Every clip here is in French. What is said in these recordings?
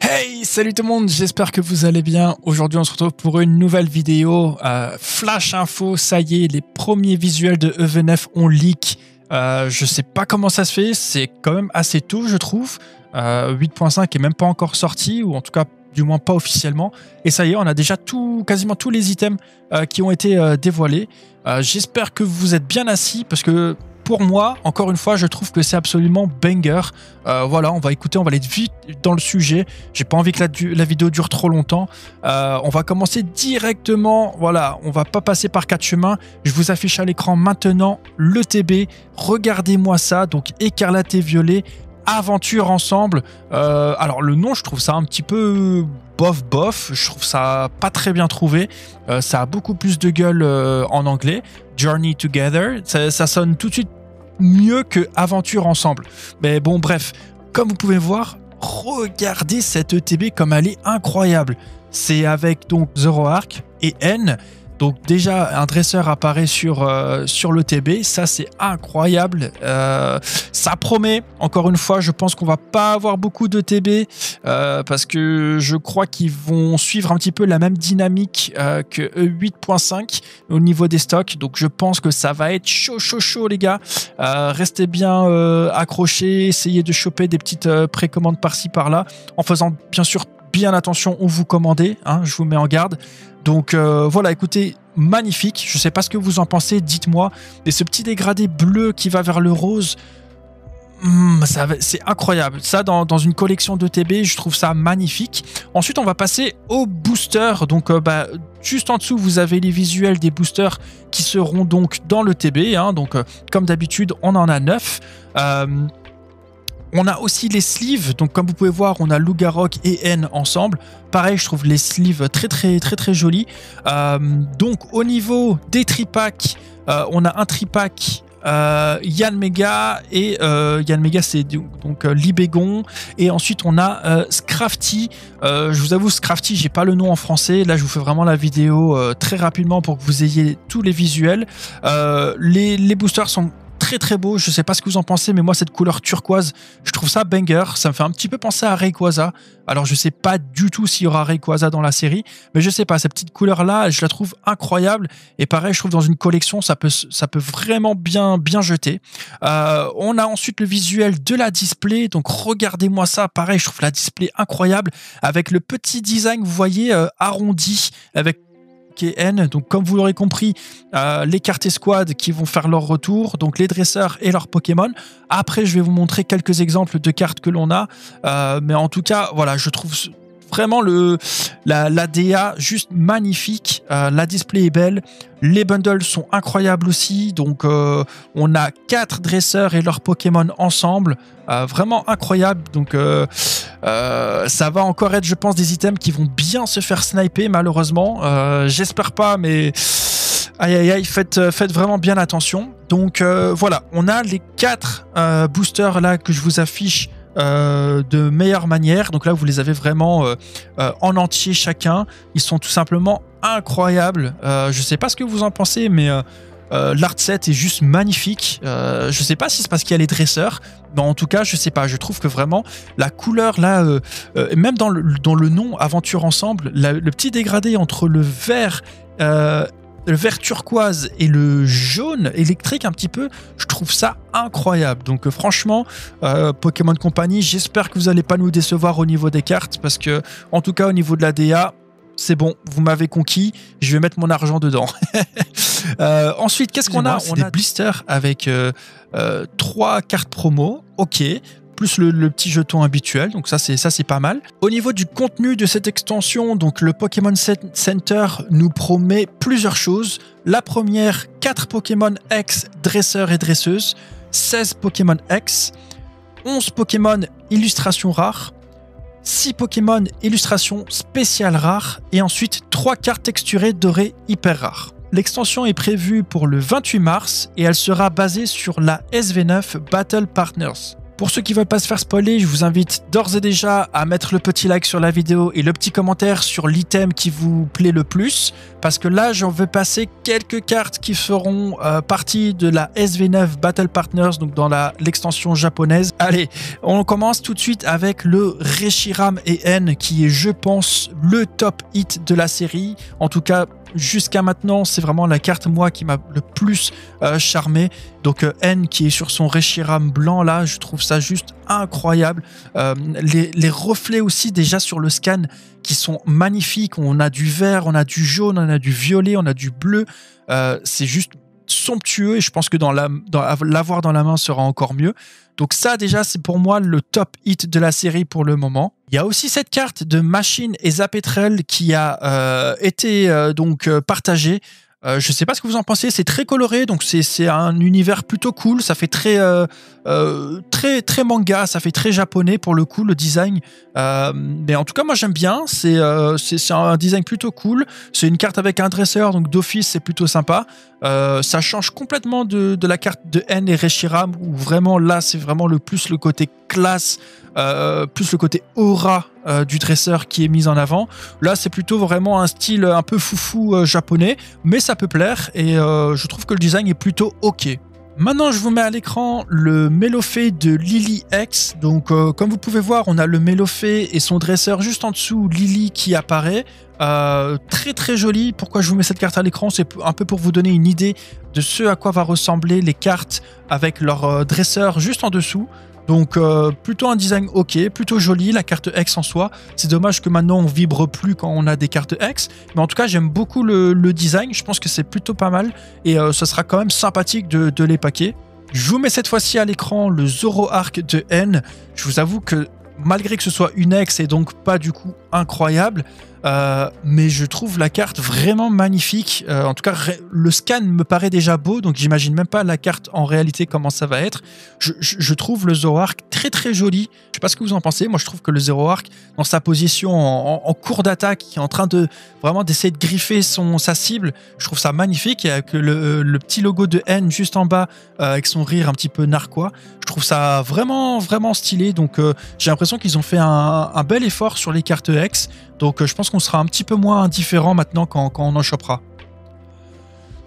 Hey, salut tout le monde, j'espère que vous allez bien. Aujourd'hui, on se retrouve pour une nouvelle vidéo. Flash info, ça y est, les premiers visuels de EV9 ont leak. Je sais pas comment ça se fait, c'est quand même assez tôt, je trouve. 8.5 est même pas encore sorti, ou en tout cas, du moins pas officiellement. Et ça y est, on a déjà quasiment tous les items qui ont été dévoilés. J'espère que vous êtes bien assis, parce que pour moi, encore une fois, je trouve que c'est absolument banger. Voilà, on va écouter, on va aller vite dans le sujet. J'ai pas envie que la vidéo dure trop longtemps. On va commencer directement. Voilà, on va pas passer par quatre chemins. Je vous affiche à l'écran maintenant le TB. Regardez-moi ça. Donc, écarlate et violet. Aventure ensemble. Alors, le nom, je trouve ça un petit peu bof. Je trouve ça pas très bien trouvé. Ça a beaucoup plus de gueule en anglais. Journey Together. Ça sonne tout de suite mieux que Aventure ensemble. Mais bon, bref, comme vous pouvez voir, regardez cette ETB comme elle est incroyable. C'est avec donc Zoroark et N. Donc déjà, un dresseur apparaît sur l'ETB. Ça, c'est incroyable. Ça promet. Encore une fois, je pense qu'on va pas avoir beaucoup d'ETB parce que je crois qu'ils vont suivre un petit peu la même dynamique que E8.5 au niveau des stocks. Donc, je pense que ça va être chaud, les gars. Restez bien accrochés. Essayez de choper des petites précommandes par-ci, par-là. En faisant, bien sûr, bien attention où vous commandez. Hein, je vous mets en garde. Donc voilà, écoutez, magnifique. Je ne sais pas ce que vous en pensez, dites-moi. Et ce petit dégradé bleu qui va vers le rose, c'est incroyable. Ça, dans une collection de TB, je trouve ça magnifique. Ensuite, on va passer aux boosters. Donc, juste en dessous, vous avez les visuels des boosters qui seront donc dans le TB. Hein. Donc, comme d'habitude, on en a 9. On a aussi les sleeves, donc comme vous pouvez voir, on a Lugarok et N ensemble. Pareil, je trouve les sleeves très jolis. Donc au niveau des tripacks, on a un tripack Yanmega et Yanmega c'est donc Libégon, et ensuite on a Scrafty. Je vous avoue, Scrafty, j'ai pas le nom en français. Là, je vous fais vraiment la vidéo très rapidement pour que vous ayez tous les visuels. Les boosters sont très beau, je sais pas ce que vous en pensez, mais moi cette couleur turquoise, je trouve ça banger. Ça me fait un petit peu penser à Rayquaza. Alors je sais pas du tout s'il y aura Rayquaza dans la série, mais je sais pas, cette petite couleur là, je la trouve incroyable. Et pareil, je trouve dans une collection, ça peut vraiment bien jeter. On a ensuite le visuel de la display, donc regardez-moi ça. Pareil, je trouve la display incroyable avec le petit design, vous voyez, arrondi avec N. Donc comme vous l'aurez compris, les cartes escouades qui vont faire leur retour, donc les dresseurs et leurs Pokémon. Après, je vais vous montrer quelques exemples de cartes que l'on a, mais en tout cas, voilà, je trouve vraiment la DA juste magnifique. La display est belle, les bundles sont incroyables aussi. Donc on a 4 dresseurs et leurs Pokémon ensemble, vraiment incroyable. Donc ça va encore être, je pense, des items qui vont bien se faire sniper, malheureusement. J'espère pas, mais aïe, faites vraiment bien attention. Donc voilà, on a les 4 boosters là que je vous affiche de meilleure manière. Donc là, vous les avez vraiment en entier chacun. Ils sont tout simplement incroyables. Je sais pas ce que vous en pensez, mais l'art set est juste magnifique. Je sais pas si c'est parce qu'il y a les dresseurs, mais en tout cas, je sais pas. Je trouve que vraiment la couleur là, même dans le nom Aventure ensemble, le petit dégradé entre le vert turquoise et le jaune électrique un petit peu, je trouve ça incroyable. Donc franchement, Pokémon Company, j'espère que vous n'allez pas nous décevoir au niveau des cartes, parce que en tout cas au niveau de la DA, c'est bon, vous m'avez conquis, je vais mettre mon argent dedans. Ensuite, qu'est-ce qu'on a? On a des blisters avec 3 cartes promo, ok, plus le petit jeton habituel, donc ça c'est pas mal. Au niveau du contenu de cette extension, donc le Pokémon Center nous promet plusieurs choses. La première, 4 Pokémon X dresseurs et dresseuses, 16 Pokémon X, 11 Pokémon illustration rares, 6 Pokémon illustration spéciale rare, et ensuite 3 cartes texturées dorées hyper rares. L'extension est prévue pour le 28 mars et elle sera basée sur la SV9 Battle Partners. Pour ceux qui veulent pas se faire spoiler, je vous invite d'ores et déjà à mettre le petit like sur la vidéo et le petit commentaire sur l'item qui vous plaît le plus, parce que là j'en veux passer quelques cartes qui feront partie de la SV9 Battle Partners, donc dans l'extension japonaise. Allez, on commence tout de suite avec le Reshiram EN qui est, je pense, le top hit de la série. En tout cas, jusqu'à maintenant, c'est vraiment la carte moi qui m'a le plus charmé. Donc N qui est sur son Reshiram blanc là, je trouve ça juste incroyable. Les reflets aussi déjà sur le scan qui sont magnifiques. On a du vert, on a du jaune, on a du violet, on a du bleu. C'est juste somptueux et je pense que l'avoir dans la main sera encore mieux. Donc ça déjà c'est pour moi le top hit de la série pour le moment. Il y a aussi cette carte de Machine et Zapetrel qui a été partagée. Je sais pas ce que vous en pensez, c'est très coloré, donc c'est un univers plutôt cool, ça fait très manga, ça fait très japonais pour le coup, le design. Mais en tout cas, moi j'aime bien, c'est un design plutôt cool, c'est une carte avec un dresseur, donc d'office c'est plutôt sympa. Ça change complètement de la carte de N et Reshiram, où vraiment là c'est vraiment plus le côté classe, plus le côté aura du dresseur qui est mis en avant. Là c'est plutôt vraiment un style un peu foufou japonais, mais ça peut plaire et je trouve que le design est plutôt ok. Maintenant, je vous mets à l'écran le Melofé de Lily X. Donc, comme vous pouvez voir, on a le Melofé et son dresseur juste en dessous, Lily qui apparaît. Très très joli. Pourquoi je vous mets cette carte à l'écran? C'est un peu pour vous donner une idée de ce à quoi va ressembler les cartes avec leur dresseur juste en dessous. Donc plutôt un design ok, plutôt joli, la carte X en soi. C'est dommage que maintenant on vibre plus quand on a des cartes X. Mais en tout cas j'aime beaucoup le design, je pense que c'est plutôt pas mal. Et ce sera quand même sympathique de les paquer. Je vous mets cette fois-ci à l'écran le Zoroark de N. Je vous avoue que malgré que ce soit une X et donc pas du coup incroyable, mais je trouve la carte vraiment magnifique. En tout cas, le scan me paraît déjà beau, donc j'imagine même pas la carte en réalité comment ça va être. Je trouve le Zoroark très très joli. Je sais pas ce que vous en pensez. Moi, je trouve que le Zoroark, dans sa position en cours d'attaque, qui est en train de vraiment d'essayer de griffer sa cible, je trouve ça magnifique. Il y a que le petit logo de N juste en bas avec son rire un petit peu narquois. Je trouve ça vraiment vraiment stylé. Donc j'ai l'impression qu'ils ont fait un bel effort sur les cartes X. Donc je pense qu'on sera un petit peu moins indifférent maintenant quand on en chopera.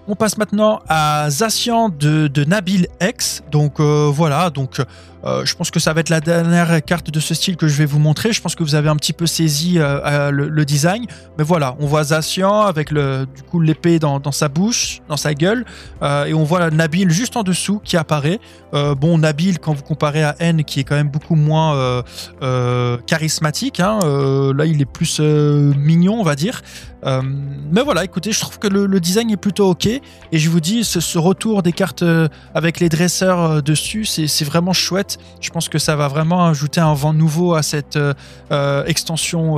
On passe maintenant à Zacian de Nabil X. Donc voilà, donc je pense que ça va être la dernière carte de ce style que je vais vous montrer. Je pense que vous avez un petit peu saisi le design. Mais voilà, on voit Zacian avec du coup l'épée dans sa bouche, dans sa gueule. Et on voit Nabil juste en dessous qui apparaît. Bon, Nabil, quand vous comparez à N, qui est quand même beaucoup moins charismatique, hein, là il est plus mignon, on va dire. Mais voilà, écoutez, je trouve que le design est plutôt ok. Et je vous dis, ce retour des cartes avec les dresseurs dessus, c'est vraiment chouette. Je pense que ça va vraiment ajouter un vent nouveau à cette extension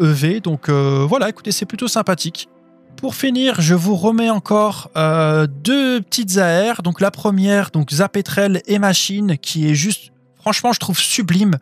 EV. Donc voilà, écoutez, c'est plutôt sympathique. Pour finir, je vous remets encore deux petites AR. Donc la première, donc Zapetrel et Machine, qui est juste, franchement, je trouve sublime.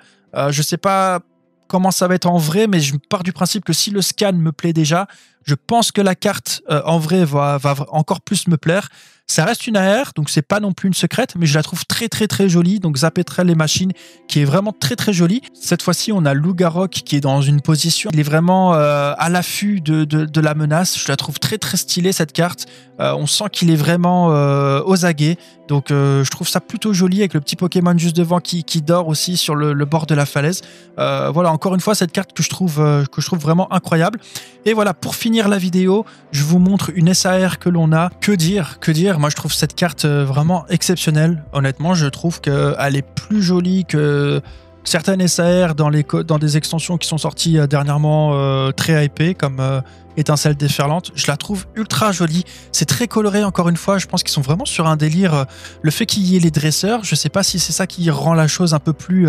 Je sais pas comment ça va être en vrai, mais je pars du principe que si le scan me plaît déjà, je pense que la carte en vrai va encore plus me plaire. Ça reste une AR, donc c'est pas non plus une secrète, mais je la trouve très très très jolie. Donc Zapetrel et Machine, qui est vraiment très très jolie. Cette fois-ci, on a Lougarok qui est dans une position, il est vraiment à l'affût de la menace. Je la trouve très très stylée cette carte. On sent qu'il est vraiment aux aguets. Donc je trouve ça plutôt joli avec le petit Pokémon juste devant qui dort aussi sur le bord de la falaise. Voilà, encore une fois, cette carte que je trouve vraiment incroyable. Et voilà, pour finir la vidéo, je vous montre une SAR que l'on a. Que dire? Moi, je trouve cette carte vraiment exceptionnelle. Honnêtement, je trouve qu'elle est plus jolie que certaines SAR dans des extensions qui sont sorties dernièrement très hypées, comme Étincelle déferlante. Je la trouve ultra jolie. C'est très coloré, encore une fois. Je pense qu'ils sont vraiment sur un délire. Le fait qu'il y ait les dresseurs, je sais pas si c'est ça qui rend la chose un peu plus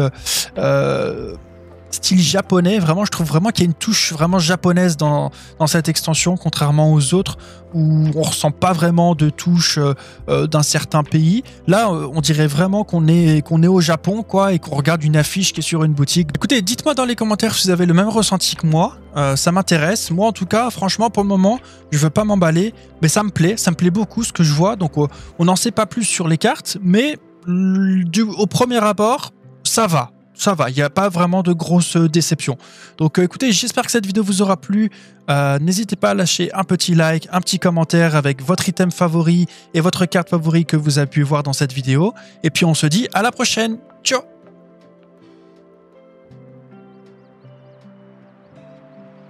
style japonais. Vraiment, je trouve vraiment qu'il y a une touche vraiment japonaise dans cette extension, contrairement aux autres où on ressent pas vraiment de touche d'un certain pays. Là, on dirait vraiment qu'on est au Japon, quoi, et qu'on regarde une affiche qui est sur une boutique. Écoutez, dites-moi dans les commentaires si vous avez le même ressenti que moi. Ça m'intéresse. Moi, en tout cas, franchement, pour le moment, je veux pas m'emballer, mais ça me plaît beaucoup ce que je vois. Donc, on n'en sait pas plus sur les cartes, mais au premier abord, ça va. Ça va, il n'y a pas vraiment de grosses déceptions. Donc écoutez, j'espère que cette vidéo vous aura plu. N'hésitez pas à lâcher un petit like, un petit commentaire avec votre item favori et votre carte favorite que vous avez pu voir dans cette vidéo. Et puis on se dit à la prochaine. Ciao!